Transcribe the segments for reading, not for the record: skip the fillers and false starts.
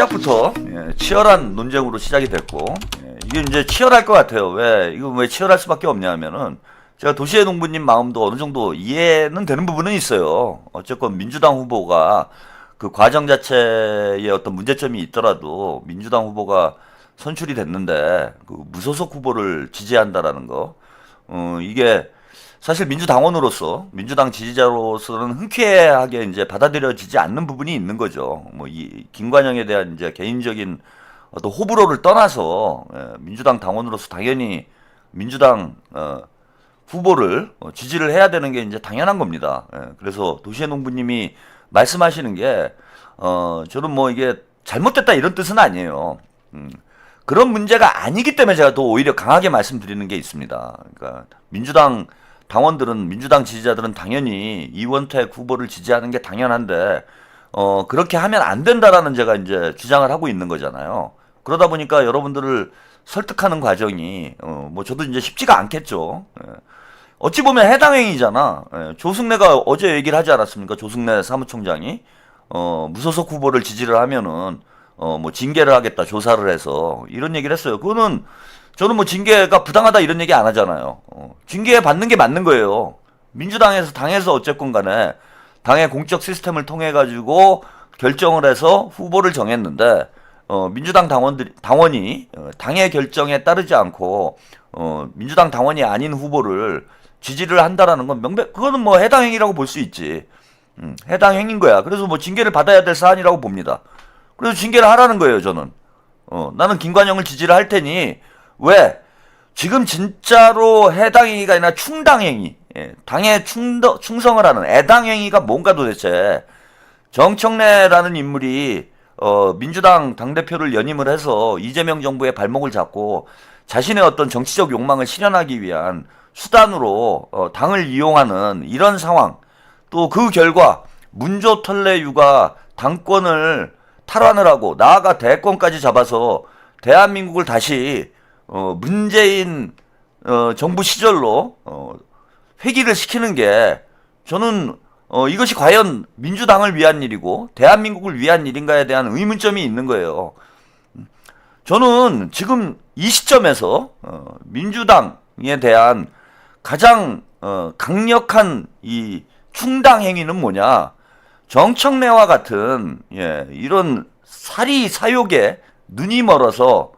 시작부터 치열한 논쟁으로 시작이 됐고, 이게 이제 치열할 것 같아요. 이거 왜 치열할 수밖에 없냐 하면은, 제가 도시의 농부님 마음도 어느 정도 이해는 되는 부분은 있어요. 어쨌건 민주당 후보가 그 과정 자체에 어떤 문제점이 있더라도 민주당 후보가 선출이 됐는데 그 무소속 후보를 지지한다라는 거, 이게 사실 민주당원으로서, 민주당 지지자로서는 흔쾌하게 이제 받아들여지지 않는 부분이 있는 거죠. 뭐 이 김관영에 대한 이제 개인적인 어떤 호불호를 떠나서 민주당 당원으로서 당연히 민주당 후보를 지지를 해야 되는 게 이제 당연한 겁니다. 그래서 도시의 농부님이 말씀하시는 게 저는 뭐 이게 잘못됐다 이런 뜻은 아니에요. 그런 문제가 아니기 때문에 제가 더 오히려 강하게 말씀드리는 게 있습니다. 그러니까 민주당 당원들은, 민주당 지지자들은 당연히 이원택 후보를 지지하는 게 당연한데 그렇게 하면 안 된다라는 제가 이제 주장을 하고 있는 거잖아요. 그러다 보니까 여러분들을 설득하는 과정이 뭐 저도 이제 쉽지가 않겠죠. 어찌 보면 해당 행위잖아. 조승래가 어제 얘기를 하지 않았습니까? 조승래 사무총장이 무소속 후보를 지지를 하면은 뭐 징계를 하겠다, 조사를 해서 이런 얘기를 했어요. 그거는 저는 뭐 징계가 부당하다 이런 얘기 안 하잖아요. 징계 받는 게 맞는 거예요. 민주당에서, 당에서 어쨌건 간에 당의 공적 시스템을 통해 가지고 결정을 해서 후보를 정했는데 민주당 당원이 당의 결정에 따르지 않고 민주당 당원이 아닌 후보를 지지를 한다라는 건 그거는 뭐 해당 행위라고 볼 수 있지. 해당 행위인 거야. 그래서 뭐 징계를 받아야 될 사안이라고 봅니다. 그래서 징계를 하라는 거예요, 저는. 나는 김관영을 지지를 할 테니, 왜? 지금 진짜로 해당 행위가 아니라 충당 행위, 당에 충성을 하는 애당 행위가 뭔가 도대체. 정청래라는 인물이 민주당 당대표를 연임을 해서 이재명 정부의 발목을 잡고 자신의 어떤 정치적 욕망을 실현하기 위한 수단으로 당을 이용하는 이런 상황, 또 그 결과 문조털레유가 당권을 탈환을 하고 나아가 대권까지 잡아서 대한민국을 다시 문재인 정부 시절로 회귀를 시키는 게, 저는 이것이 과연 민주당을 위한 일이고 대한민국을 위한 일인가에 대한 의문점이 있는 거예요. 저는 지금 이 시점에서 민주당에 대한 가장 강력한 이 충당 행위는 뭐냐? 정청래와 같은 이런 사리 사욕에 눈이 멀어서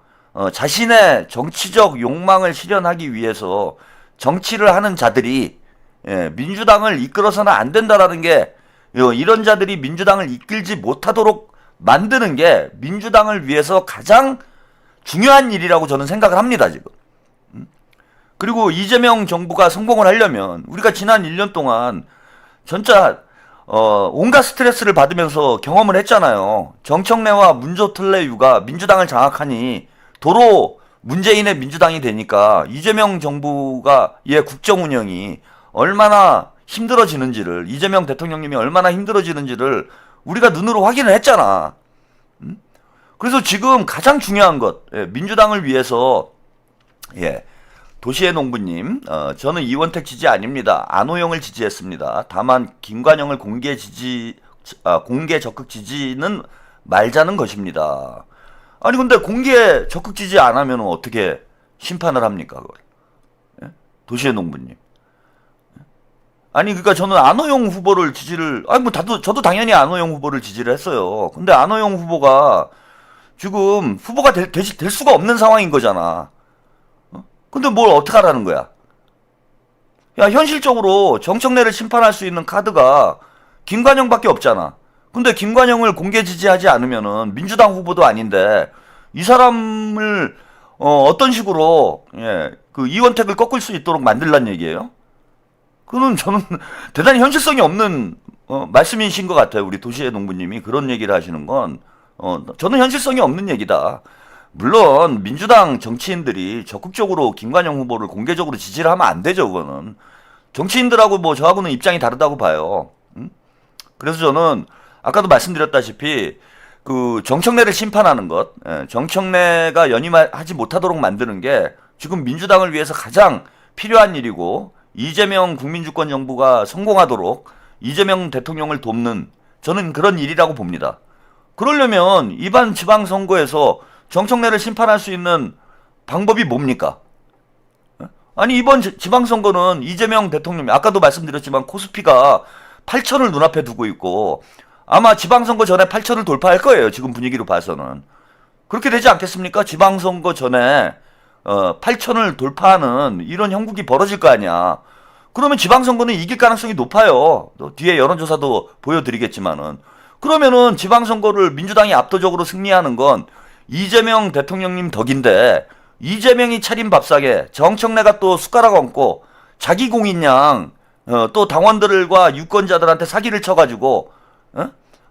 자신의 정치적 욕망을 실현하기 위해서 정치를 하는 자들이 민주당을 이끌어서는 안 된다라는 게, 이런 자들이 민주당을 이끌지 못하도록 만드는 게 민주당을 위해서 가장 중요한 일이라고 저는 생각을 합니다, 지금. 그리고 이재명 정부가 성공을 하려면 우리가 지난 1년 동안 진짜 온갖 스트레스를 받으면서 경험을 했잖아요. 정청래와 문조털레유가 민주당을 장악하니 도로 문재인의 민주당이 되니까 이재명 정부가 국정 운영이 얼마나 힘들어지는지를, 이재명 대통령님이 얼마나 힘들어지는지를 우리가 눈으로 확인을 했잖아. 그래서 지금 가장 중요한 것, 민주당을 위해서, 도시의 농부님, 저는 이원택 지지 아닙니다. 안호영을 지지했습니다. 다만 김관영을 공개 적극 지지는 말자는 것입니다. 아니 근데 공개 적극 지지 안 하면 어떻게 심판을 합니까, 그걸? 도시의 농부님. 아니 그러니까 저는 안호영 후보를 저도 당연히 안호영 후보를 지지를 했어요. 근데 안호영 후보가 지금 후보가 될 수가 없는 상황인 거잖아. 근데 뭘 어떡하라는 거야? 야, 현실적으로 정청래를 심판할 수 있는 카드가 김관영밖에 없잖아. 근데 김관영을 공개 지지하지 않으면은 민주당 후보도 아닌데 이 사람을 어떤 식으로 그 이원택을 꺾을 수 있도록 만들란 얘기예요? 그는 저는 대단히 현실성이 없는 말씀이신 것 같아요. 우리 도시의 농부님이 그런 얘기를 하시는 건 저는 현실성이 없는 얘기다. 물론 민주당 정치인들이 적극적으로 김관영 후보를 공개적으로 지지를 하면 안 되죠. 그거는 정치인들하고 뭐 저하고는 입장이 다르다고 봐요. 그래서 저는 아까도 말씀드렸다시피 그 정청래를 심판하는 것, 정청래가 연임하지 못하도록 만드는 게 지금 민주당을 위해서 가장 필요한 일이고, 이재명 국민주권 정부가 성공하도록 이재명 대통령을 돕는, 저는 그런 일이라고 봅니다. 그러려면 이번 지방선거에서 정청래를 심판할 수 있는 방법이 뭡니까? 아니 이번 지방선거는 이재명 대통령이 아까도 말씀드렸지만 코스피가 8천을 눈앞에 두고 있고 아마 지방선거 전에 8천을 돌파할 거예요. 지금 분위기로 봐서는. 그렇게 되지 않겠습니까? 지방선거 전에 8천을 돌파하는 이런 형국이 벌어질 거 아니야. 그러면 지방선거는 이길 가능성이 높아요. 또 뒤에 여론조사도 보여드리겠지만은. 그러면은 지방선거를 민주당이 압도적으로 승리하는 건 이재명 대통령님 덕인데 이재명이 차린 밥상에 정청래가 또 숟가락 얹고 자기 공인양 또 당원들과 유권자들한테 사기를 쳐가지고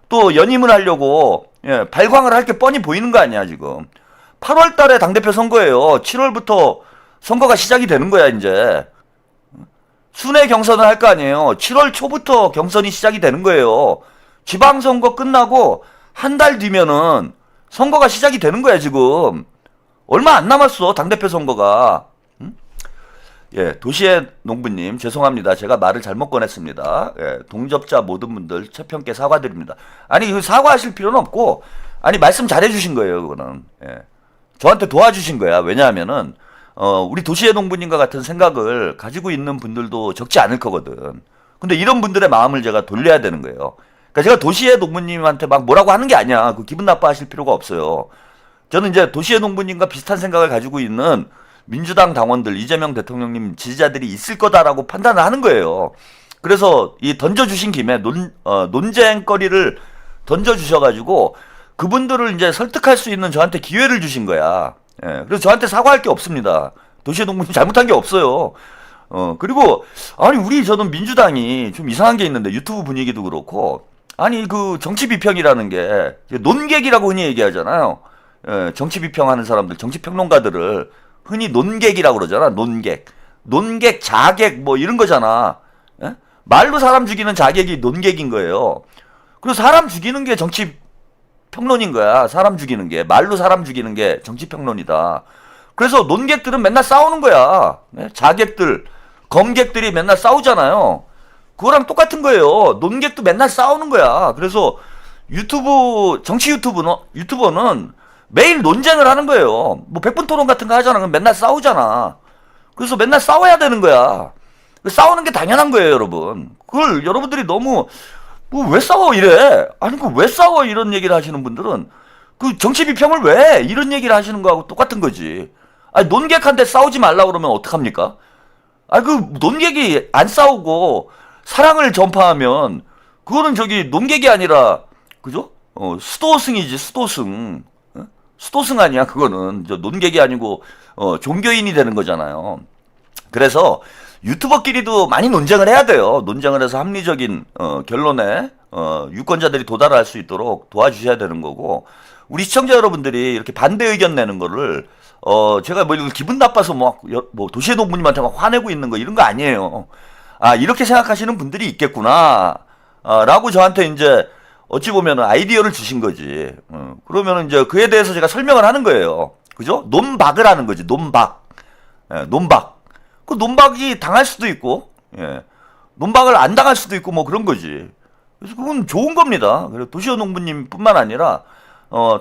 또 연임을 하려고 발광을 할 게 뻔히 보이는 거 아니야 지금. 8월 달에 당대표 선거예요. 7월부터 선거가 시작이 되는 거야 이제. 순회 경선을 할 거 아니에요. 7월 초부터 경선이 시작이 되는 거예요. 지방선거 끝나고 한 달 뒤면은 선거가 시작이 되는 거야 지금. 얼마 안 남았어 당대표 선거가. 예, 도시의 농부님 죄송합니다. 제가 말을 잘못 꺼냈습니다. 예, 동접자 모든 분들 채평께 사과드립니다. 아니 그 사과하실 필요는 없고 아니 말씀 잘해주신 거예요 그거는. 예, 저한테 도와주신 거야. 왜냐하면은 우리 도시의 농부님과 같은 생각을 가지고 있는 분들도 적지 않을 거거든. 근데 이런 분들의 마음을 제가 돌려야 되는 거예요. 그러니까 제가 도시의 농부님한테 막 뭐라고 하는 게 아니야. 그 기분 나빠하실 필요가 없어요. 저는 이제 도시의 농부님과 비슷한 생각을 가지고 있는 민주당 당원들, 이재명 대통령님 지지자들이 있을 거다라고 판단을 하는 거예요. 그래서 이 던져주신 김에 논쟁거리를 던져주셔가지고 그분들을 이제 설득할 수 있는 저한테 기회를 주신 거야. 예, 그래서 저한테 사과할 게 없습니다. 도시의 농부님 잘못한 게 없어요. 그리고 아니 저는 민주당이 좀 이상한 게 있는데 유튜브 분위기도 그렇고 아니 그 정치 비평이라는 게 논객이라고 흔히 얘기하잖아요. 예, 정치 비평하는 사람들, 정치 평론가들을 흔히 논객이라고 그러잖아. 논객, 자객 뭐 이런 거잖아. 예? 말로 사람 죽이는 자객이 논객인 거예요. 그리고 사람 죽이는 게 정치 평론인 거야. 사람 죽이는 게 말로 사람 죽이는 게 정치 평론이다. 그래서 논객들은 맨날 싸우는 거야. 예? 자객들, 검객들이 맨날 싸우잖아요. 그거랑 똑같은 거예요. 논객도 맨날 싸우는 거야. 그래서 정치 유튜버는 매일 논쟁을 하는 거예요. 뭐 100분 토론 같은 거 하잖아. 그럼 맨날 싸우잖아. 그래서 맨날 싸워야 되는 거야. 싸우는 게 당연한 거예요, 여러분. 그걸 여러분들이 너무 뭐 왜 싸워 이래? 아니 그 왜 싸워 이런 얘기를 하시는 분들은 그 정치 비평을 왜 이런 얘기를 하시는 거하고 똑같은 거지. 아니 논객한테 싸우지 말라 그러면 어떡합니까? 아니 그 논객이 안 싸우고 사랑을 전파하면 그거는 저기 논객이 아니라 그죠? 수도승이지 수도승. 수도승 아니야 그거는. 저 논객이 아니고 종교인이 되는 거잖아요. 그래서 유튜버끼리도 많이 논쟁을 해야 돼요. 논쟁을 해서 합리적인 결론에 유권자들이 도달할 수 있도록 도와주셔야 되는 거고 우리 시청자 여러분들이 이렇게 반대 의견 내는 거를 제가 뭐 기분 나빠서 뭐 도시의 농부님한테 막 화내고 있는 거 이런 거 아니에요. 아 이렇게 생각하시는 분들이 있겠구나 라고 저한테 이제 어찌 보면 아이디어를 주신 거지. 그러면 이제 그에 대해서 제가 설명을 하는 거예요. 그죠? 논박을 하는 거지. 논박. 예, 논박. 그 논박이 당할 수도 있고, 예. 논박을 안 당할 수도 있고 뭐 그런 거지. 그래서 그건 좋은 겁니다. 그리고 도시의 농부님뿐만 아니라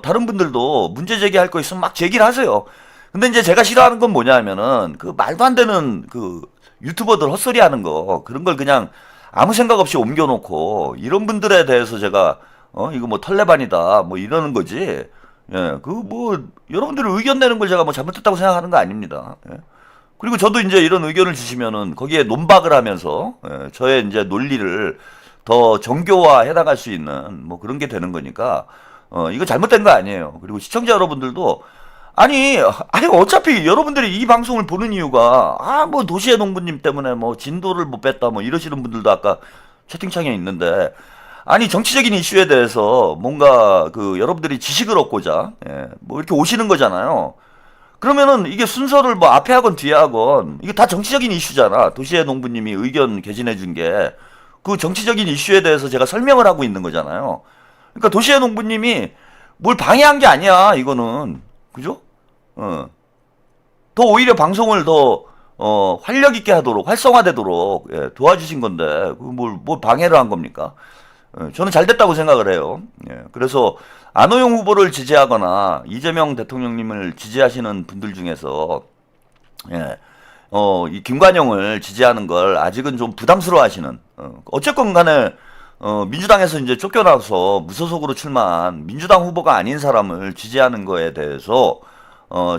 다른 분들도 문제 제기할 거 있으면 막 제기를 하세요. 근데 이제 제가 싫어하는 건 뭐냐면은 그 말도 안 되는 그 유튜버들 헛소리 하는 거 그런 걸 그냥 아무 생각 없이 옮겨놓고 이런 분들에 대해서 제가 이거 뭐 털레반이다 뭐 이러는 거지. 예, 그 뭐 여러분들이 의견 내는 걸 제가 뭐 잘못했다고 생각하는 거 아닙니다. 예. 그리고 저도 이제 이런 의견을 주시면은 거기에 논박을 하면서 저의 이제 논리를 더 정교화 해나갈 수 있는 뭐 그런 게 되는 거니까 이거 잘못된 거 아니에요. 그리고 시청자 여러분들도 아니 어차피 여러분들이 이 방송을 보는 이유가 뭐 도시의 농부님 때문에 뭐 진도를 못 뺐다 뭐 이러시는 분들도 아까 채팅창에 있는데 아니 정치적인 이슈에 대해서 뭔가 그 여러분들이 지식을 얻고자 뭐 이렇게 오시는 거잖아요. 그러면은 이게 순서를 뭐 앞에 하건 뒤에 하건 이게 다 정치적인 이슈잖아. 도시의 농부님이 의견 개진해 준 게 그 정치적인 이슈에 대해서 제가 설명을 하고 있는 거잖아요. 그러니까 도시의 농부님이 뭘 방해한 게 아니야 이거는. 그죠? 더 오히려 방송을 더 활력 있게 하도록 활성화되도록 도와주신 건데 뭘 방해를 한 겁니까? 저는 잘 됐다고 생각을 해요. 예, 그래서 안호영 후보를 지지하거나 이재명 대통령님을 지지하시는 분들 중에서 예, 이 김관영을 지지하는 걸 아직은 좀 부담스러워 하시는, 어쨌건 간에, 민주당에서 이제 쫓겨나서 무소속으로 출마한 민주당 후보가 아닌 사람을 지지하는 거에 대해서,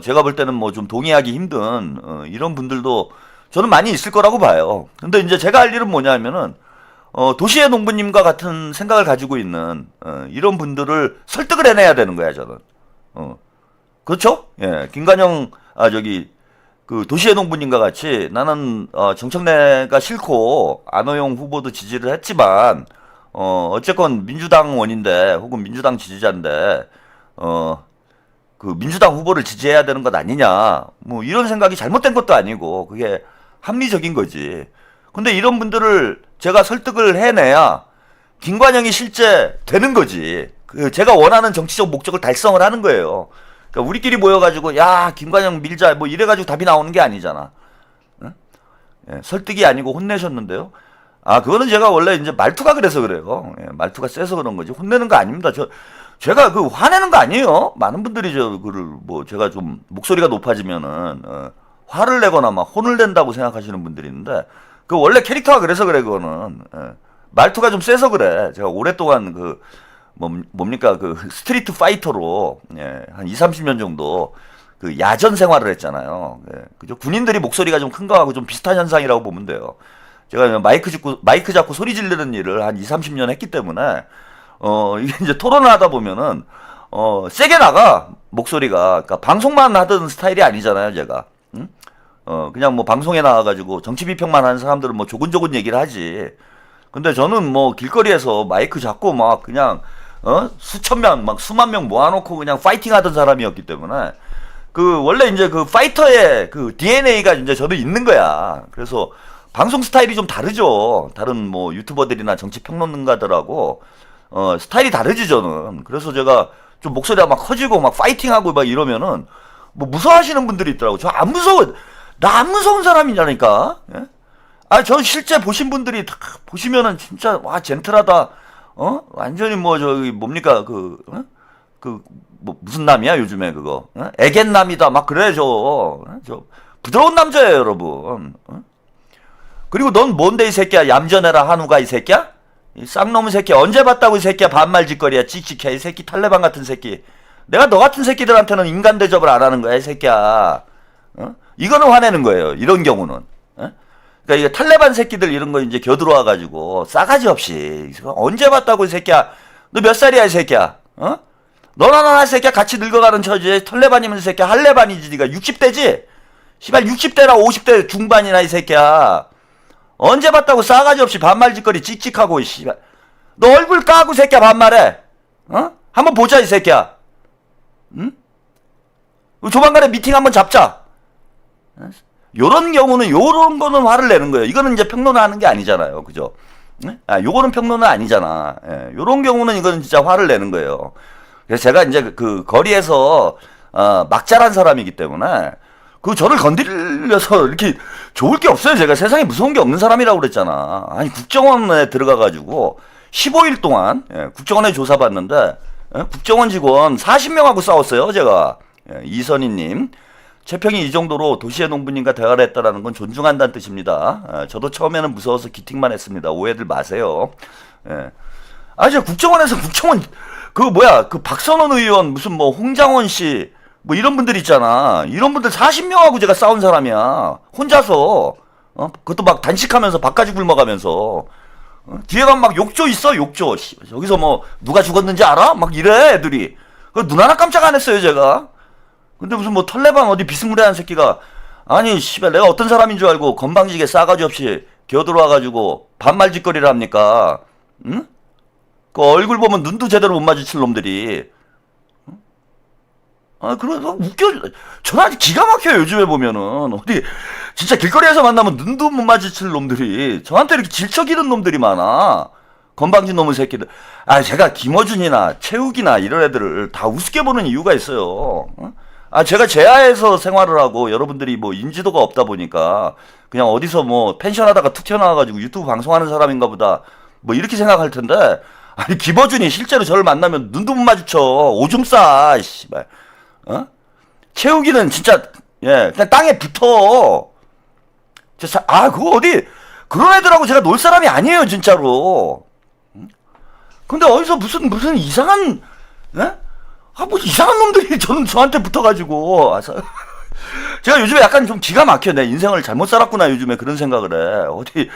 제가 볼 때는 뭐 좀 동의하기 힘든, 이런 분들도 저는 많이 있을 거라고 봐요. 근데 이제 제가 할 일은 뭐냐면은, 도시의 농부님과 같은 생각을 가지고 있는, 이런 분들을 설득을 해내야 되는 거야, 저는. 그렇죠? 예, 김관영, 그 도시의 농부님과 같이 나는 정청래가 싫고 안호영 후보도 지지를 했지만 어쨌건 민주당원인데 혹은 민주당 지지자인데 그 민주당 후보를 지지해야 되는 것 아니냐 뭐 이런 생각이 잘못된 것도 아니고 그게 합리적인 거지. 근데 이런 분들을 제가 설득을 해내야 김관영이 실제 되는 거지. 그 제가 원하는 정치적 목적을 달성을 하는 거예요. 그러니까 우리끼리 모여가지고 야 김관영 밀자 뭐 이래가지고 답이 나오는 게 아니잖아. 응? 예, 설득이 아니고 혼내셨는데요. 아 그거는 제가 원래 이제 말투가 그래서 그래요. 예, 말투가 세서 그런 거지 혼내는 거 아닙니다. 제가 그 화내는 거 아니에요. 많은 분들이 그를 뭐 제가 좀 목소리가 높아지면은 화를 내거나 막 혼을 낸다고 생각하시는 분들이 있는데 그 원래 캐릭터가 그래서 그래 그거는. 말투가 좀 세서 그래. 제가 오랫동안 뭡니까 그 스트리트 파이터로 한 2, 30년 정도 그 야전 생활을 했잖아요. 그죠? 군인들이 목소리가 좀 큰 거하고 좀 비슷한 현상이라고 보면 돼요. 제가 마이크 잡고 소리 지르는 일을 한 2, 30년 했기 때문에 이게 이제 토론을 하다 보면은 세게 나가 목소리가. 그러니까 방송만 하던 스타일이 아니잖아요, 제가. 응? 그냥 뭐 방송에 나와가지고 정치 비평만 하는 사람들은 뭐 조곤조곤 얘기를 하지. 근데 저는 뭐 길거리에서 마이크 잡고 막 그냥 수천 명, 막 수만 명 모아놓고 그냥 파이팅 하던 사람이었기 때문에 그 원래 이제 그 파이터의 그 DNA가 이제 저도 있는 거야. 그래서 방송 스타일이 좀 다르죠. 다른 뭐 유튜버들이나 정치 평론가들하고 스타일이 다르지 저는. 그래서 제가 좀 목소리가 막 커지고 막 파이팅하고 막 이러면은 뭐 무서워하시는 분들이 있더라고. 저 안 무서워. 나 안 무서운 사람이냐니까. 예? 아, 저 실제 보신 분들이 다 보시면은 진짜 와 젠틀하다. 완전히 뭐 저기 뭡니까 뭐 무슨 남이야 요즘에 그거 애견남이다 막 그래 저 부드러운 남자예요 여러분. 그리고 넌 뭔데 이 새끼야 얌전해라 한우가 이 새끼야 이 쌍놈의 새끼 언제 봤다고 이 새끼야 반말 짓거리야 찍찍해 이 새끼 탈레반 같은 새끼. 내가 너 같은 새끼들한테는 인간 대접을 안 하는 거야 이 새끼야. 이거는 화내는 거예요 이런 경우는. 그러니까 이게 탈레반 새끼들 이런 거 이제 겨들어와가지고 싸가지 없이 언제 봤다고 이 새끼야. 너 몇 살이야 이 새끼야. 너나 나나 이 새끼야 같이 늙어가는 처지에 탈레반이면 이 새끼야 할레반이지. 네가 60대지. 시발 60대나 50대 중반이나 이 새끼야. 언제 봤다고 싸가지 없이 반말짓거리 찍찍하고 이 씨발. 너 얼굴 까고 이 새끼야 반말해. 한번 보자 이 새끼야. 응? 조만간에 미팅 한번 잡자. 요런 경우는 요런 거는 화를 내는 거예요. 이거는 이제 평론을 하는 게 아니잖아요. 그죠? 요거는 평론은 아니잖아. 요런 경우는 이거는 진짜 화를 내는 거예요. 그래서 제가 이제 그 거리에서 막 자란 사람이기 때문에 그 저를 건드려서 이렇게 좋을 게 없어요. 제가 세상에 무서운 게 없는 사람이라고 그랬잖아. 아니 국정원에 들어가가지고 15일 동안 국정원에 조사받는데 국정원 직원 40명하고 싸웠어요. 제가 이선희님. 최평이 이 정도로 도시의 농부님과 대화를 했다라는 건 존중한다는 뜻입니다. 저도 처음에는 무서워서 기팅만 했습니다. 오해들 마세요. 저 국정원에서 국정원 그 박선원 의원 무슨 뭐 홍장원 씨 뭐 이런 분들 있잖아. 이런 분들 40명하고 제가 싸운 사람이야. 혼자서 그것도 막 단식하면서 밥까지 굶어가면서 뒤에 가면 막 욕조 있어 욕조. 여기서 뭐 누가 죽었는지 알아? 막 이래 애들이. 눈 하나 깜짝 안 했어요 제가. 근데 무슨 뭐 털레방 어디 비스무리한 새끼가 아니 씨발 내가 어떤 사람인 줄 알고 건방지게 싸가지 없이 기어들어와가지고 반말짓거리를 합니까? 응? 그 얼굴 보면 눈도 제대로 못 마주칠 놈들이. 그래서 웃겨. 전화 기가 막혀요 요즘에 보면은. 어디 진짜 길거리에서 만나면 눈도 못 마주칠 놈들이 저한테 이렇게 질척이는 놈들이 많아. 건방진 놈의 새끼들. 제가 김어준이나 최욱이나 이런 애들을 다 우습게 보는 이유가 있어요. 제가 제야에서 생활을 하고 여러분들이 뭐 인지도가 없다 보니까 그냥 어디서 뭐 펜션 하다가 툭 튀어나와가지고 유튜브 방송하는 사람인가 보다 뭐 이렇게 생각할 텐데 아니 김어준이 실제로 저를 만나면 눈도 못 마주쳐. 오줌 싸. 씨발. 어? 채우기는 진짜 예 그냥 땅에 붙어. 그거 어디 그런 애들하고 제가 놀 사람이 아니에요 진짜로. 근데 어디서 무슨 이상한 예? 뭐 이상한 놈들이 저한테 붙어가지고 제가 요즘에 약간 좀 기가 막혀. 내 인생을 잘못 살았구나 요즘에 그런 생각을 해. 어디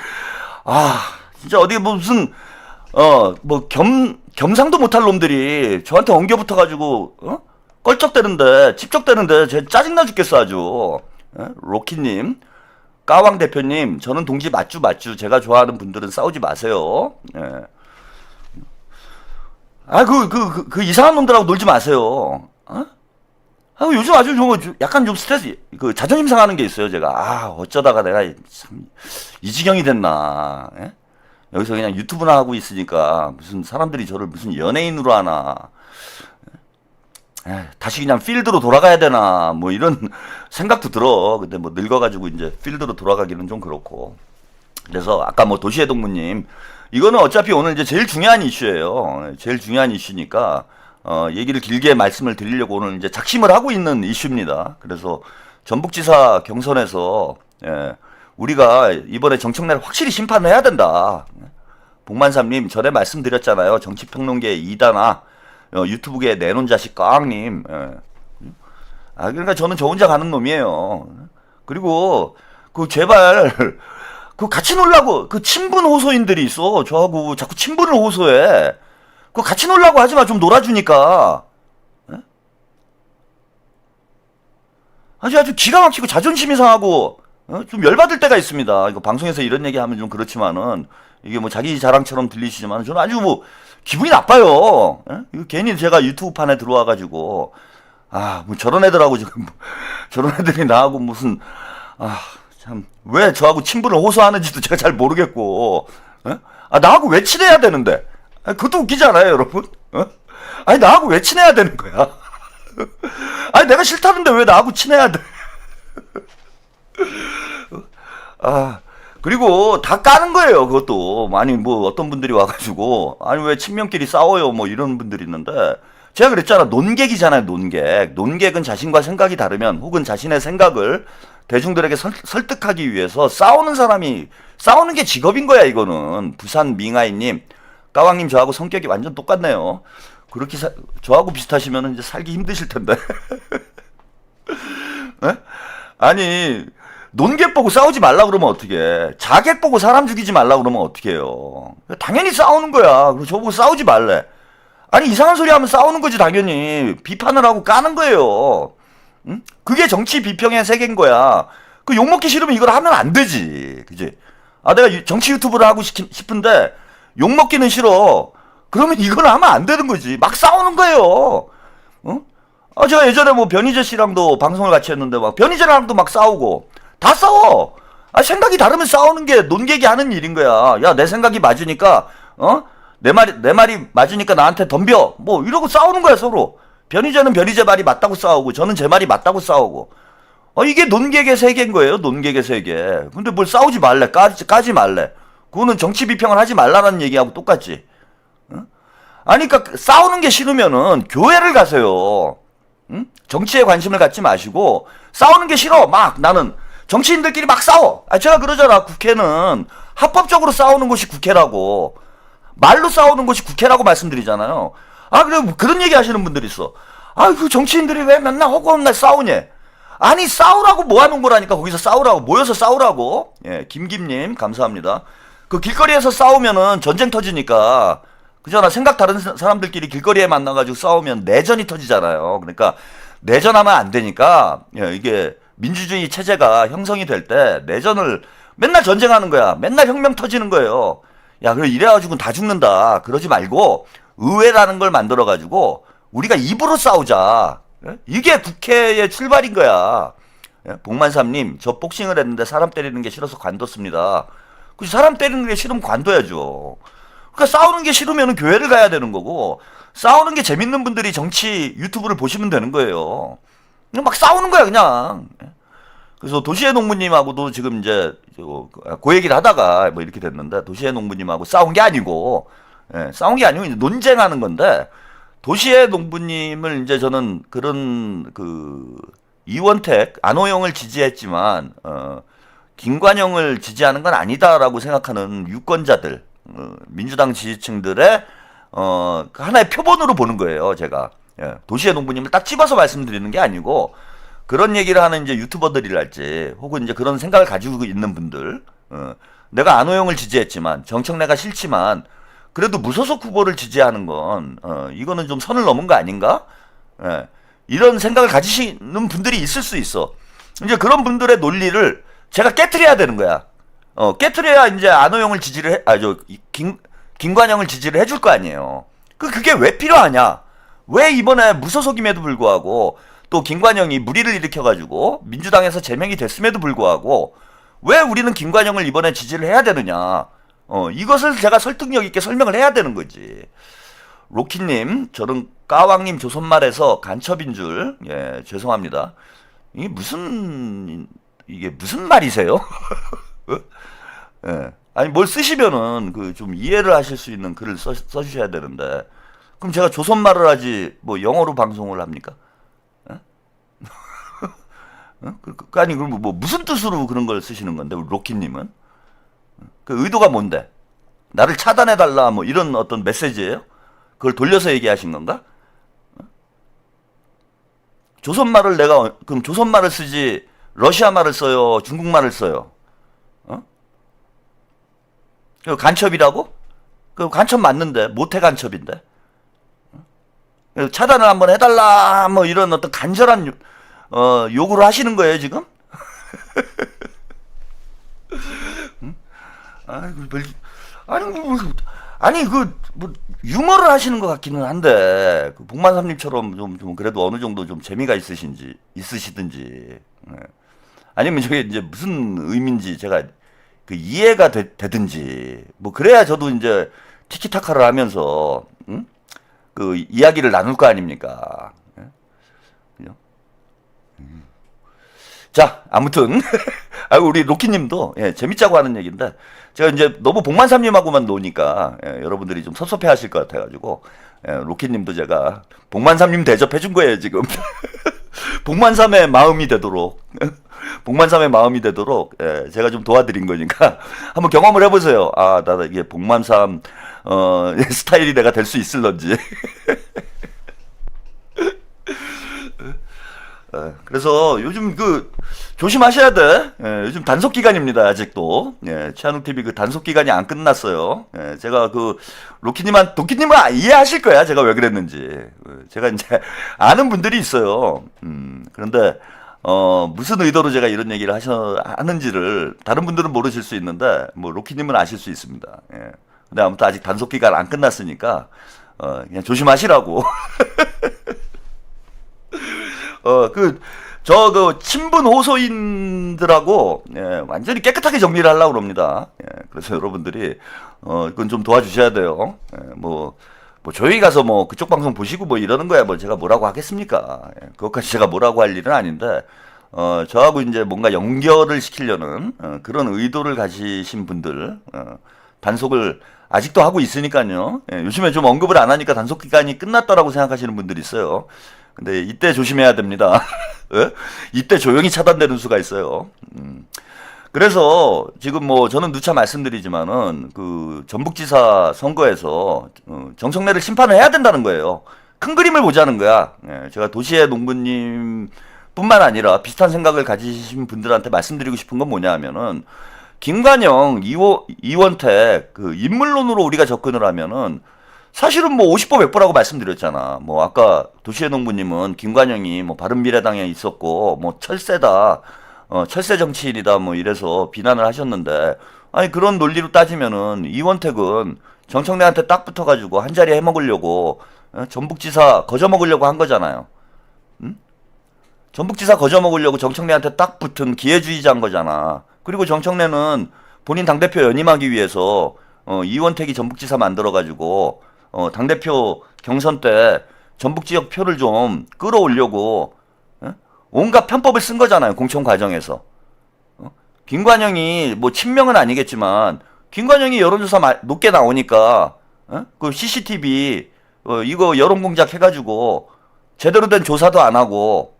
진짜 어디 뭐 무슨 뭐 겸상도 못할 놈들이 저한테 엉겨 붙어가지고 껄쩍대는데 찝쩍대는데 제 짜증나 죽겠어 아주. 예? 로키님, 까왕 대표님, 저는 동지 맞주. 제가 좋아하는 분들은 싸우지 마세요. 예. 그 이상한 놈들하고 놀지 마세요. 요즘 아주 약간 좀 스트레스, 자존심 상하는 게 있어요, 제가. 어쩌다가 내가 참, 이 지경이 됐나. 예? 여기서 그냥 유튜브나 하고 있으니까 무슨 사람들이 저를 무슨 연예인으로 하나. 다시 그냥 필드로 돌아가야 되나. 뭐 이런 생각도 들어. 근데 뭐 늙어가지고 이제 필드로 돌아가기는 좀 그렇고. 그래서 아까 뭐 도시의 동무님, 이거는 어차피 오늘 이제 제일 중요한 이슈예요. 제일 중요한 이슈니까 얘기를 길게 말씀을 드리려고 오늘 이제 작심을 하고 있는 이슈입니다. 그래서 전북지사 경선에서 우리가 이번에 정청래를 확실히 심판을 해야 된다. 복만삼님 전에 말씀드렸잖아요. 정치평론계 이다나 유튜브계 내놓은 자식 깡님. 그러니까 저는 저 혼자 가는 놈이에요. 그리고 제발 같이 놀라고 친분 호소인들이 있어. 저하고 자꾸 친분을 호소해. 같이 놀라고 하지 마. 좀 놀아주니까. 아주 기가 막히고 자존심이 상하고 좀 열받을 때가 있습니다. 이거 방송에서 이런 얘기하면 좀 그렇지만은 이게 뭐 자기 자랑처럼 들리시지만 저는 아주 뭐 기분이 나빠요. 이거 괜히 제가 유튜브 판에 들어와가지고 뭐 저런 애들하고 지금 저런 애들이 나하고 무슨 참 왜 저하고 친분을 호소하는지도 제가 잘 모르겠고 나하고 왜 친해야 되는데 그것도 웃기지 않아요 여러분? 나하고 왜 친해야 되는 거야? 내가 싫다는데 왜 나하고 친해야 돼? 그리고 다 까는 거예요 그것도. 아니 뭐 어떤 분들이 와가지고 왜 친명끼리 싸워요 뭐 이런 분들이 있는데 제가 그랬잖아. 논객이잖아요 논객. 논객은 자신과 생각이 다르면 혹은 자신의 생각을 대중들에게 설득하기 위해서 싸우는 게 직업인 거야 이거는. 부산 밍아이님, 까왕님 저하고 성격이 완전 똑같네요. 그렇게 저하고 비슷하시면 이제 살기 힘드실 텐데. 아니 논객 보고 싸우지 말라 그러면 어떡해. 자객 보고 사람 죽이지 말라 그러면 어떡해요. 당연히 싸우는 거야. 그리고 저보고 싸우지 말래. 아니 이상한 소리 하면 싸우는 거지 당연히. 비판을 하고 까는 거예요. 응? 그게 정치 비평의 세계인 거야. 욕먹기 싫으면 이걸 하면 안 되지. 그지? 내가 정치 유튜브를 하고 싶은데 욕먹기는 싫어. 그러면 이걸 하면 안 되는 거지. 막 싸우는 거예요. 제가 예전에 뭐 변희재 씨랑도 방송을 같이 했는데 막 변희재랑도 막 싸우고 다 싸워. 생각이 다르면 싸우는 게 논객이 하는 일인 거야. 야, 내 생각이 맞으니까 내 말이 맞으니까 나한테 덤벼. 뭐 이러고 싸우는 거야 서로. 변희재는 변희재 말이 맞다고 싸우고 저는 제 말이 맞다고 싸우고. 이게 논객의 세계인 거예요. 논객의 세계. 근데 뭘 싸우지 말래. 까지 말래. 그거는 정치 비평을 하지 말라는 얘기하고 똑같지. 그러니까 싸우는 게 싫으면은 교회를 가세요. 정치에 관심을 갖지 마시고 싸우는 게 싫어. 막 나는 정치인들끼리 막 싸워. 제가 그러잖아. 국회는 합법적으로 싸우는 것이 국회라고. 말로 싸우는 것이 국회라고 말씀드리잖아요. 그래 그런 얘기 하시는 분들이 있어. 그 정치인들이 왜 맨날 허구없날 싸우냐. 아니 싸우라고 모아놓은 거라니까. 거기서 싸우라고 모여서 싸우라고. 김김님 감사합니다. 길거리에서 싸우면은 전쟁 터지니까 그잖아. 생각 다른 사람들끼리 길거리에 만나가지고 싸우면 내전이 터지잖아요. 그러니까 내전하면 안 되니까 이게 민주주의 체제가 형성이 될 때 내전을 맨날 전쟁하는 거야. 맨날 혁명 터지는 거예요. 야, 그래 이래가지고 다 죽는다. 그러지 말고 의회라는 걸 만들어가지고 우리가 입으로 싸우자. 이게 국회의 출발인 거야. 복만삼님, 저 복싱을 했는데 사람 때리는 게 싫어서 관뒀습니다. 사람 때리는 게 싫으면 관둬야죠. 그러니까 싸우는 게 싫으면 교회를 가야 되는 거고 싸우는 게 재밌는 분들이 정치 유튜브를 보시면 되는 거예요. 그냥 막 싸우는 거야 그냥. 그래서 도시의 농부님하고도 지금 이제 그 얘기를 하다가 뭐 이렇게 됐는데 도시의 농부님하고 싸운 게 아니고 예, 싸운 게 아니고 이제 논쟁하는 건데 도시의 농부님을 이제 저는 그런 그 이원택 안호영을 지지했지만 김관영을 지지하는 건 아니다라고 생각하는 유권자들 민주당 지지층들의 그 하나의 표본으로 보는 거예요. 제가 예, 도시의 농부님을 딱 집어서 말씀드리는 게 아니고 그런 얘기를 하는 이제 유튜버들이랄지 혹은 이제 그런 생각을 가지고 있는 분들 내가 안호영을 지지했지만 정청래가 싫지만 그래도 무소속 후보를 지지하는 건 이거는 좀 선을 넘은 거 아닌가? 예, 이런 생각을 가지시는 분들이 있을 수 있어. 이제 그런 분들의 논리를 제가 깨트려야 되는 거야. 깨트려야 이제 안호영을 지지를 김관영을 지지를 해줄 거 아니에요. 그게 왜 필요하냐? 왜 이번에 무소속임에도 불구하고 또 김관영이 물의를 일으켜가지고 민주당에서 제명이 됐음에도 불구하고 왜 우리는 김관영을 이번에 지지를 해야 되느냐? 이것을 제가 설득력 있게 설명을 해야 되는 거지. 로키님, 저는 까왕님 조선말에서 간첩인 줄, 예, 죄송합니다. 이게 무슨 말이세요? 예. 아니, 뭘 쓰시면은, 좀 이해를 하실 수 있는 글을 써주셔야 되는데, 그럼 제가 조선말을 하지, 뭐, 영어로 방송을 합니까? 예? 아니, 그럼 뭐, 무슨 뜻으로 그런 걸 쓰시는 건데, 우리 로키님은? 그 의도가 뭔데? 나를 차단해달라, 뭐, 이런 어떤 메시지예요? 그걸 돌려서 얘기하신 건가? 조선말을 그럼 조선말을 쓰지, 러시아말을 써요? 중국말을 써요? 그 간첩이라고? 그 간첩 맞는데, 모태 간첩인데. 차단을 한번 해달라, 뭐, 이런 어떤 간절한, 요구를 하시는 거예요, 지금? 뭐, 유머를 하시는 것 같기는 한데, 복만삼님처럼 좀, 그래도 어느 정도 좀 재미가 있으시든지, 네. 아니면 저게 이제 무슨 의미인지 제가 이해가 되든지, 뭐, 그래야 저도 이제 티키타카를 하면서, 그 이야기를 나눌 거 아닙니까? 네? 그죠? 자, 아무튼 우리 로키님도 예, 재밌자고 하는 얘기인데 제가 이제 너무 복만삼님하고만 노니까 여러분들이 좀 섭섭해하실 것 같아가지고 로키님도 제가 복만삼님 대접해준 거예요 지금. 복만삼의 마음이 되도록 복만삼의 마음이 되도록 제가 좀 도와드린 거니까 한번 경험을 해보세요. 아, 나 이게 복만삼 스타일이 내가 될 수 있을런지. 그래서 요즘 조심하셔야 돼. 요즘 단속 기간입니다. 아직도. 최한욱 TV 단속 기간이 안 끝났어요. 제가 도끼님은 이해하실 거야. 제가 왜 그랬는지. 제가 이제 아는 분들이 있어요. 그런데 무슨 의도로 제가 이런 얘기를 하는지를 다른 분들은 모르실 수 있는데 뭐 로키님은 아실 수 있습니다. 근데 아무튼 아직 단속 기간 안 끝났으니까 그냥 조심하시라고. 친분 호소인들하고, 완전히 깨끗하게 정리를 하려고 그럽니다. 그래서 여러분들이, 그건 좀 도와주셔야 돼요. 뭐, 조용히 가서 뭐, 그쪽 방송 보시고 뭐 이러는 거야. 뭐, 제가 뭐라고 하겠습니까? 그것까지 제가 뭐라고 할 일은 아닌데, 저하고 이제 뭔가 연결을 시키려는, 그런 의도를 가지신 분들, 단속을 아직도 하고 있으니까요. 요즘에 좀 언급을 안 하니까 단속 기간이 끝났다라고 생각하시는 분들이 있어요. 근데 이때 조심해야 됩니다. 이때 조용히 차단되는 수가 있어요. 그래서 지금 뭐 저는 누차 말씀드리지만은 전북지사 선거에서 정청래를 심판을 해야 된다는 거예요. 큰 그림을 보자는 거야. 제가 도시의 농부님 뿐만 아니라 비슷한 생각을 가지신 분들한테 말씀드리고 싶은 건 뭐냐 하면은 김관영, 이원택 인물론으로 우리가 접근을 하면은 사실은 뭐 50보 100보라고 말씀드렸잖아. 뭐 아까 도시의 농부님은 김관영이 뭐 바른미래당에 있었고 뭐 철새다, 철새 정치인이다 뭐 이래서 비난을 하셨는데 아니 그런 논리로 따지면은 이원택은 정청래한테 딱 붙어가지고 한 자리 해먹으려고 전북지사 거저먹으려고 한 거잖아요. 응? 전북지사 거저먹으려고 정청래한테 딱 붙은 기회주의자인 거잖아. 그리고 정청래는 본인 당대표 연임하기 위해서 이원택이 전북지사 만들어가지고 당대표 경선 때 전북 지역 표를 좀 끌어올려고 온갖 편법을 쓴 거잖아요. 공천 과정에서. 김관영이 뭐 친명은 아니겠지만 김관영이 여론조사 높게 나오니까 그 CCTV 이거 여론 공작 해가지고 제대로 된 조사도 안 하고,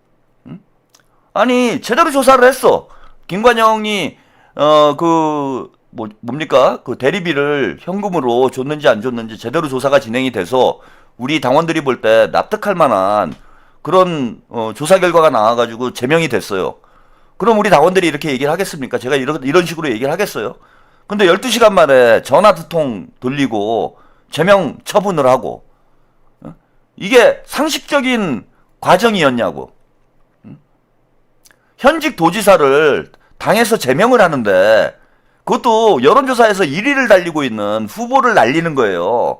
아니 제대로 조사를 했어. 김관영이 뭡니까? 그 대리비를 현금으로 줬는지 안 줬는지 제대로 조사가 진행이 돼서 우리 당원들이 볼 때 납득할 만한 그런 조사 결과가 나와가지고 제명이 됐어요. 그럼 우리 당원들이 이렇게 얘기를 하겠습니까? 제가 이런 식으로 얘기를 하겠어요? 근데 12시간 만에 전화 두 통 돌리고 제명 처분을 하고, 이게 상식적인 과정이었냐고. 현직 도지사를 당에서 제명을 하는데, 그것도 여론조사에서 1위를 달리고 있는 후보를 날리는 거예요.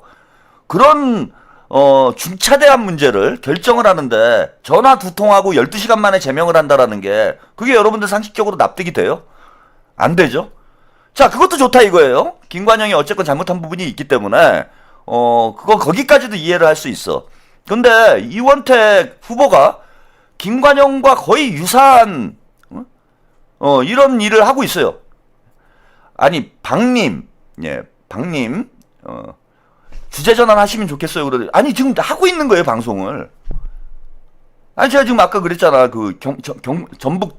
그런 중차대한 문제를 결정을 하는데 전화 두 통하고 12시간 만에 제명을 한다라는 게, 그게 여러분들 상식적으로 납득이 돼요? 안 되죠? 자, 그것도 좋다 이거예요. 김관영이 어쨌건 잘못한 부분이 있기 때문에 거기까지도 이해를 할 수 있어. 근데 이원택 후보가 김관영과 거의 유사한 이런 일을 하고 있어요. 아니 박님 주제 전환 하시면 좋겠어요. 그러더니 아니 지금 하고 있는 거예요 방송을. 아니 제가 지금 아까 그랬잖아. 그 전북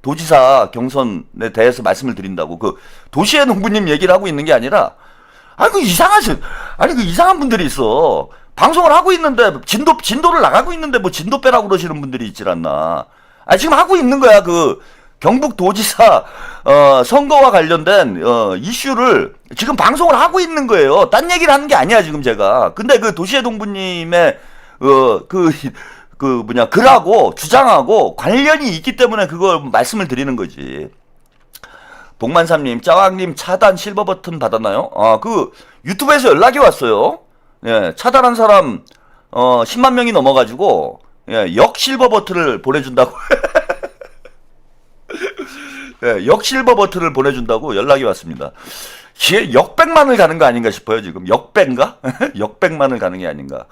도지사 경선에 대해서 말씀을 드린다고. 그 도시의 농부님 얘기를 하고 있는 게 아니라, 그 이상한 분들이 있어. 방송을 하고 있는데 진도를 나가고 있는데 뭐 진도 빼라고 그러시는 분들이 있질 않나. 지금 하고 있는 거야. 그 경북 도지사 선거와 관련된 이슈를 지금 방송을 하고 있는 거예요. 딴 얘기를 하는 게 아니야 지금 제가. 근데 그 도시의 동부님의 글하고 주장하고 관련이 있기 때문에 그걸 말씀을 드리는 거지. 복만삼님, 짜왕님 차단 실버 버튼 받았나요? 그 유튜브에서 연락이 왔어요. 예, 차단한 사람 10만 명이 넘어가지고 역 실버 버튼을 보내준다고. 역 실버 버튼을 보내준다고 연락이 왔습니다. 역백만을 가는 거 아닌가 싶어요 지금. 역백인가? 역백만을 가는 게 아닌가.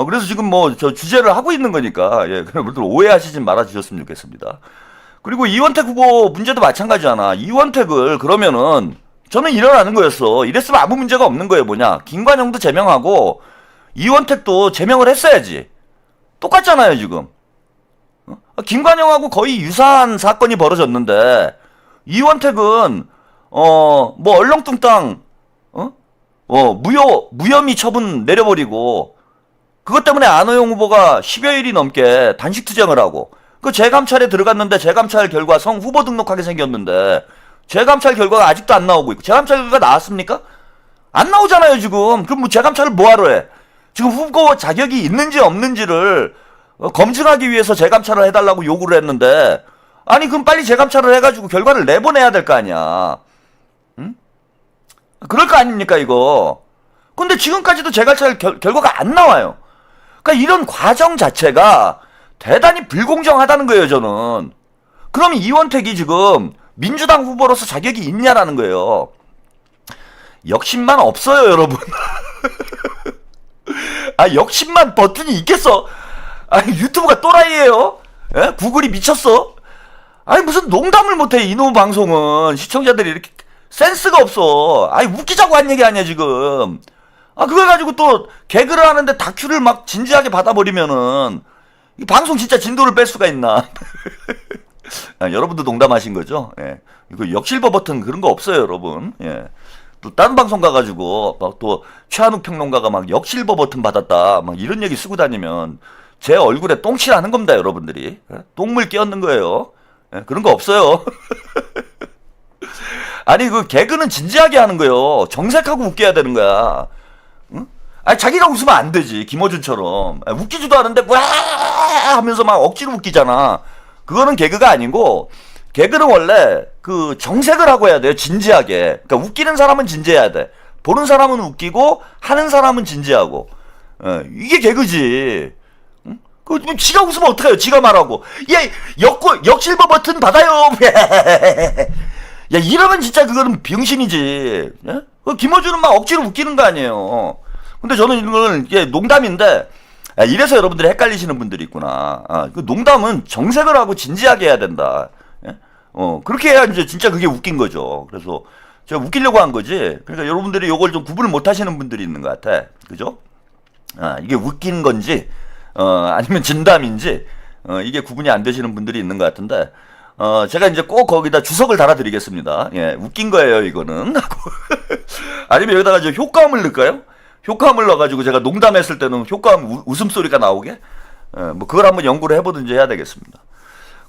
그래서 지금 저 주제를 하고 있는 거니까, 여러분들 오해하시지 말아주셨으면 좋겠습니다. 그리고 이원택 후보 문제도 마찬가지잖아. 이원택을 그러면은 저는 일어나는 거였어. 이랬으면 아무 문제가 없는 거예요. 뭐냐? 김관영도 제명하고 이원택도 제명을 했어야지. 똑같잖아요 지금. 김관영하고 거의 유사한 사건이 벌어졌는데 이원택은 얼렁뚱땅 무혐의 처분 내려버리고, 그것 때문에 안호영 후보가 10여일이 넘게 단식 투쟁을 하고, 그 재감찰에 들어갔는데 재감찰 결과 성 후보 등록하게 생겼는데 재감찰 결과가 아직도 안 나오고 있고. 재감찰 결과 나왔습니까? 안 나오잖아요 지금. 그럼 뭐 재감찰을 뭐하러 해? 지금 후보 자격이 있는지 없는지를 검증하기 위해서 재감찰을 해달라고 요구를 했는데, 아니 그럼 빨리 재감찰을 해가지고 결과를 내보내야 될 거 아니야. 응? 그럴 거 아닙니까 이거. 근데 지금까지도 재감찰 결과가 안 나와요. 그러니까 이런 과정 자체가 대단히 불공정하다는 거예요 저는. 그럼 이원택이 지금 민주당 후보로서 자격이 있냐라는 거예요. 욕심만 없어요 여러분. 욕심만 버튼이 있겠어? 유튜브가 또라이예요? 구글이 미쳤어? 무슨 농담을 못해 이놈 방송은. 시청자들이 이렇게 센스가 없어. 웃기자고 한 얘기 아니야 지금. 그걸 가지고 또 개그를 하는데 다큐를 막 진지하게 받아버리면은 이 방송 진짜 진도를 뺄 수가 있나. 여러분도 농담하신 거죠? 이거 역실버 버튼 그런 거 없어요 여러분. 또 다른 방송 가가지고 막 또 최한욱 평론가가 막 역실버 버튼 받았다 막 이런 얘기 쓰고 다니면 제 얼굴에 똥칠하는 겁니다 여러분들이. 똥물 끼얹는 거예요. 그런 거 없어요. 그 개그는 진지하게 하는 거예요. 정색하고 웃겨야 되는 거야. 응? 자기가 웃으면 안 되지. 김어준처럼 웃기지도 않은데 와 하면서 막 억지로 웃기잖아. 그거는 개그가 아니고, 개그는 원래 그 정색을 하고 해야 돼요. 진지하게. 그러니까 웃기는 사람은 진지해야 돼. 보는 사람은 웃기고 하는 사람은 진지하고. 이게 개그지. 응? 지가 웃으면 어떡해요? 지가 말하고 역실버 버튼 받아요. 이러면 진짜 그거는 병신이지. 김어준은 막 억지로 웃기는 거 아니에요. 근데 저는 이거는 농담인데, 이래서 여러분들이 헷갈리시는 분들이 있구나. 그 농담은 정색을 하고 진지하게 해야 된다. 그렇게 해야 이제 진짜 그게 웃긴 거죠. 그래서 제가 웃기려고 한 거지. 그러니까 여러분들이 요걸 좀 구분을 못 하시는 분들이 있는 것 같아. 그죠? 이게 웃긴 건지, 아니면 진담인지, 이게 구분이 안 되시는 분들이 있는 것 같은데, 제가 이제 꼭 거기다 주석을 달아드리겠습니다. 예, 웃긴 거예요, 이거는. 아니면 여기다가 저 효과음을 넣을까요? 효과음을 넣어가지고 제가 농담했을 때는 효과음 웃음소리가 나오게? 뭐 그걸 한번 연구를 해보든지 해야 되겠습니다.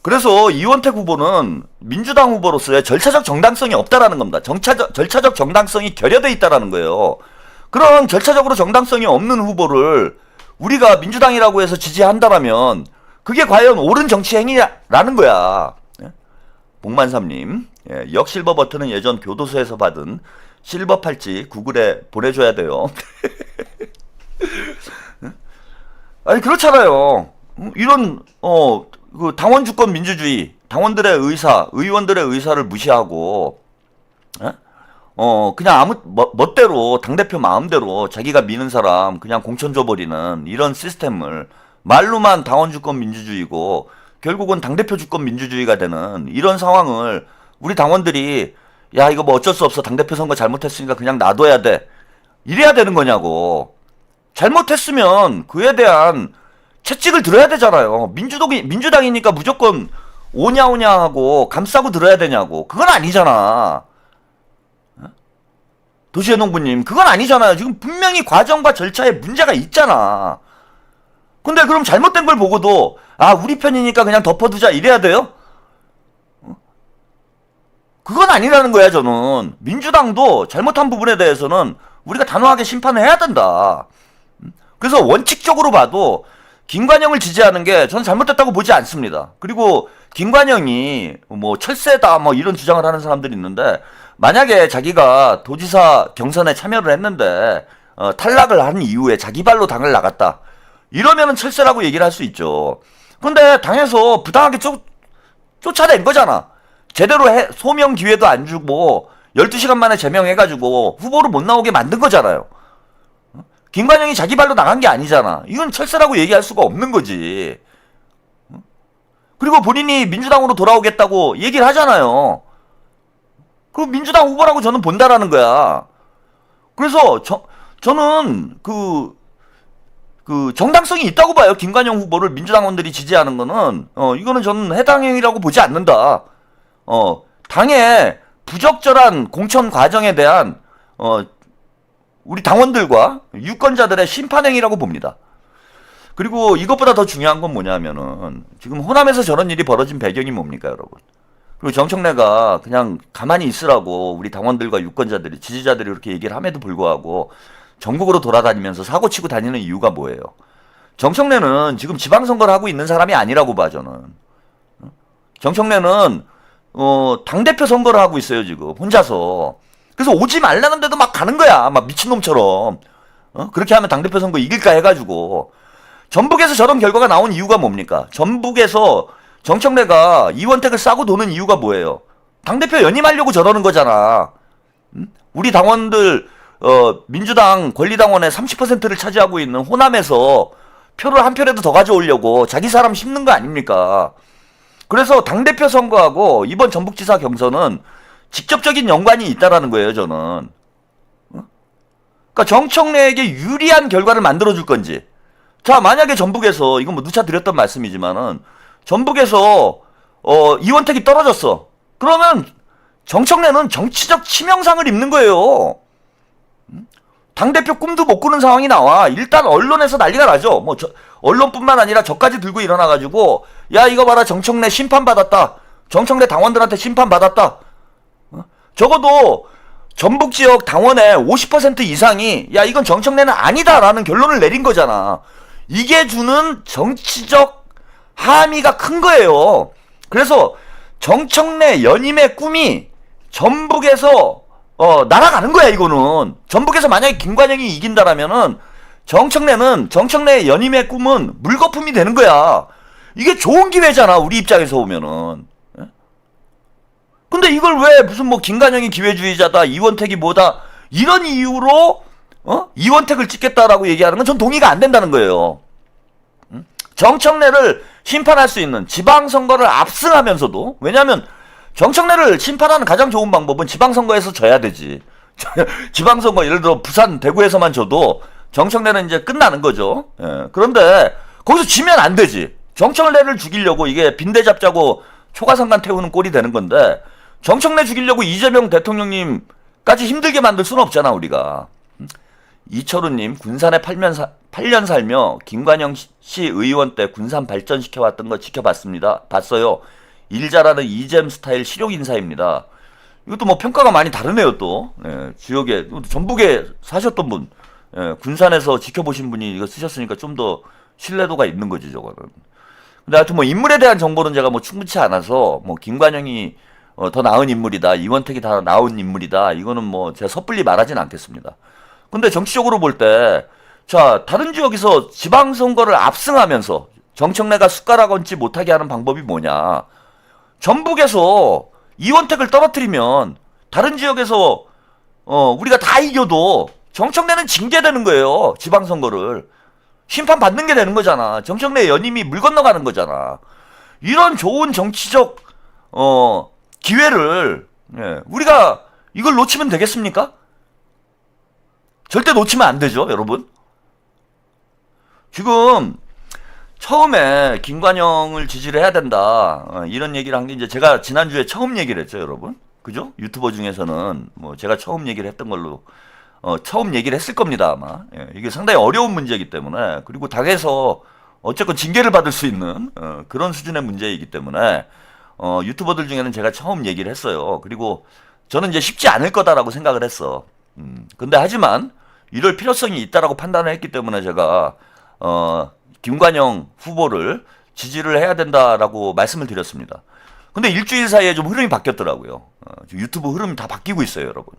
그래서 이원택 후보는 민주당 후보로서의 절차적 정당성이 없다라는 겁니다. 절차적 정당성이 결여돼 있다라는 거예요. 그런 절차적으로 정당성이 없는 후보를 우리가 민주당이라고 해서 지지한다라면 그게 과연 옳은 정치 행위라는 거야. 복만삼님, 역실버 버튼은 예전 교도소에서 받은 실버 팔찌 구글에 보내줘야 돼요. 아니 그렇잖아요. 이런 그 당원 주권 민주주의, 당원들의 의사, 의원들의 의사를 무시하고 그냥 아무 멋대로 당대표 마음대로 자기가 미는 사람 그냥 공천 줘버리는 이런 시스템을 말로만 당원 주권 민주주의고 결국은 당대표 주권 민주주의가 되는 이런 상황을 우리 당원들이 야 이거 뭐 어쩔 수 없어 당대표 선거 잘못했으니까 그냥 놔둬야 돼 이래야 되는 거냐고. 잘못했으면 그에 대한 채찍을 들어야 되잖아요. 민주당이니까 무조건 오냐 하고 감싸고 들어야 되냐고. 그건 아니잖아. 도시의 농부님 그건 아니잖아요. 지금 분명히 과정과 절차에 문제가 있잖아. 근데 그럼 잘못된 걸 보고도 우리 편이니까 그냥 덮어두자 이래야 돼요? 그건 아니라는 거야. 저는 민주당도 잘못한 부분에 대해서는 우리가 단호하게 심판을 해야 된다. 그래서 원칙적으로 봐도 김관영을 지지하는 게 저는 잘못됐다고 보지 않습니다. 그리고 김관영이 뭐 철새다 뭐 이런 주장을 하는 사람들이 있는데 만약에 자기가 도지사 경선에 참여를 했는데 탈락을 한 이후에 자기 발로 당을 나갔다 이러면은 철새라고 얘기를 할 수 있죠. 근데 당에서 부당하게 쫓아낸 거잖아. 제대로 소명 기회도 안 주고 12시간 만에 제명해가지고 후보로 못 나오게 만든 거잖아요. 김관영이 자기 발로 나간 게 아니잖아. 이건 철새라고 얘기할 수가 없는 거지. 그리고 본인이 민주당으로 돌아오겠다고 얘기를 하잖아요. 그럼 민주당 후보라고 저는 본다라는 거야. 그래서 저는 그 정당성이 있다고 봐요. 김관영 후보를 민주당원들이 지지하는 거는 이거는 저는 해당 행위라고 보지 않는다. 당의 부적절한 공천 과정에 대한 우리 당원들과 유권자들의 심판행위라고 봅니다. 그리고 이것보다 더 중요한 건 뭐냐면은 지금 호남에서 저런 일이 벌어진 배경이 뭡니까 여러분. 그리고 정청래가 그냥 가만히 있으라고 우리 당원들과 유권자들이 지지자들이 이렇게 얘기를 함에도 불구하고 전국으로 돌아다니면서 사고치고 다니는 이유가 뭐예요. 정청래는 지금 지방선거를 하고 있는 사람이 아니라고 봐 저는. 정청래는 당대표 선거를 하고 있어요 지금 혼자서. 그래서 오지 말라는데도 막 가는 거야. 막 미친놈처럼. 그렇게 하면 당대표 선거 이길까 해가지고. 전북에서 저런 결과가 나온 이유가 뭡니까? 전북에서 정청래가 이원택을 싸고 도는 이유가 뭐예요? 당대표 연임하려고 저러는 거잖아. 우리 당원들 민주당 권리당원의 30%를 차지하고 있는 호남에서 표를 한 표라도 더 가져오려고 자기 사람 심는 거 아닙니까? 그래서 당대표 선거하고 이번 전북지사 경선은 직접적인 연관이 있다라는 거예요, 저는. 그러니까 정청래에게 유리한 결과를 만들어줄 건지. 자, 만약에 전북에서, 이건 뭐 누차 드렸던 말씀이지만은, 전북에서, 이원택이 떨어졌어. 그러면 정청래는 정치적 치명상을 입는 거예요. 당대표 꿈도 못 꾸는 상황이 나와. 일단 언론에서 난리가 나죠. 언론뿐만 아니라 저까지 들고 일어나가지고, 야, 이거 봐라, 정청래 심판받았다. 정청래 당원들한테 심판받았다. 적어도 전북 지역 당원의 50% 이상이 야 이건 정청래는 아니다라는 결론을 내린 거잖아. 이게 주는 정치적 함의가 큰 거예요. 그래서 정청래 연임의 꿈이 전북에서 날아가는 거야. 이거는 전북에서 만약에 김관영이 이긴다라면은 정청래의 연임의 꿈은 물거품이 되는 거야. 이게 좋은 기회잖아 우리 입장에서 보면은. 근데 이걸 왜 무슨 뭐 김관영이 기회주의자다 이원택이 뭐다 이런 이유로 이원택을 찍겠다라고 얘기하는 건 전 동의가 안 된다는 거예요. 정청래를 심판할 수 있는 지방선거를 압승하면서도 왜냐하면 정청래를 심판하는 가장 좋은 방법은 지방선거에서 져야 되지. 지방선거 예를 들어 부산, 대구에서만 져도 정청래는 이제 끝나는 거죠. 예. 그런데 거기서 지면 안 되지. 정청래를 죽이려고 이게 빈대 잡자고 초가상간 태우는 꼴이 되는 건데 정청래 죽이려고 이재명 대통령님까지 힘들게 만들 수는 없잖아 우리가. 이철우님 군산에 8년 살며 김관영 시 의원 때 군산 발전시켜왔던 거 지켜봤습니다. 봤어요. 일 잘하는 이잼 스타일 실용 인사입니다. 이것도 뭐 평가가 많이 다르네요 또. 예, 지역에 전북에 사셨던 분, 예, 군산에서 지켜보신 분이 이거 쓰셨으니까 좀 더 신뢰도가 있는 거지 저거는. 근데 하여튼 뭐 인물에 대한 정보는 제가 뭐 충분치 않아서 뭐 김관영이 더 나은 인물이다, 이원택이 다 나은 인물이다, 이거는 뭐 제가 섣불리 말하진 않겠습니다. 근데 정치적으로 볼 때, 자, 다른 지역에서 지방선거를 압승하면서 정청래가 숟가락 얹지 못하게 하는 방법이 뭐냐. 전북에서 이원택을 떨어뜨리면 다른 지역에서 우리가 다 이겨도 정청래는 징계되는 거예요. 지방선거를. 심판 받는 게 되는 거잖아. 정청래 연임이 물 건너가는 거잖아. 이런 좋은 정치적 기회를 우리가 이걸 놓치면 되겠습니까? 절대 놓치면 안 되죠, 여러분. 지금 처음에 김관영을 지지를 해야 된다 이런 얘기를 한 게 이제 제가 지난주에 처음 얘기를 했죠, 여러분. 그죠? 유튜버 중에서는 뭐 제가 처음 얘기를 했던 걸로 처음 얘기를 했을 겁니다, 아마. 예, 이게 상당히 어려운 문제이기 때문에, 그리고 당에서 어쨌건 징계를 받을 수 있는 그런 수준의 문제이기 때문에 유튜버들 중에는 제가 처음 얘기를 했어요. 그리고 저는 이제 쉽지 않을 거다라고 생각을 했어. 근데 하지만 이럴 필요성이 있다라고 판단을 했기 때문에 제가 김관영 후보를 지지를 해야 된다라고 말씀을 드렸습니다. 근데 일주일 사이에 좀 흐름이 바뀌었더라고요. 유튜브 흐름이 다 바뀌고 있어요, 여러분.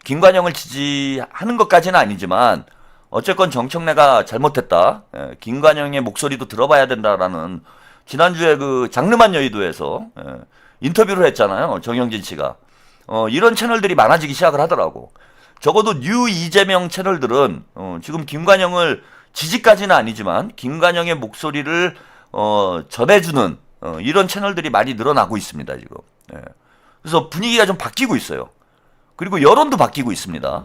김관영을 지지하는 것까지는 아니지만 어쨌건 정청래가 잘못했다. 김관영의 목소리도 들어봐야 된다라는 지난주에 그 장르만 여의도에서 인터뷰를 했잖아요. 정영진 씨가. 이런 채널들이 많아지기 시작을 하더라고. 적어도 뉴 이재명 채널들은 지금 김관영을 지지까지는 아니지만 김관영의 목소리를 전해주는 이런 채널들이 많이 늘어나고 있습니다 지금. 그래서 분위기가 좀 바뀌고 있어요. 그리고 여론도 바뀌고 있습니다.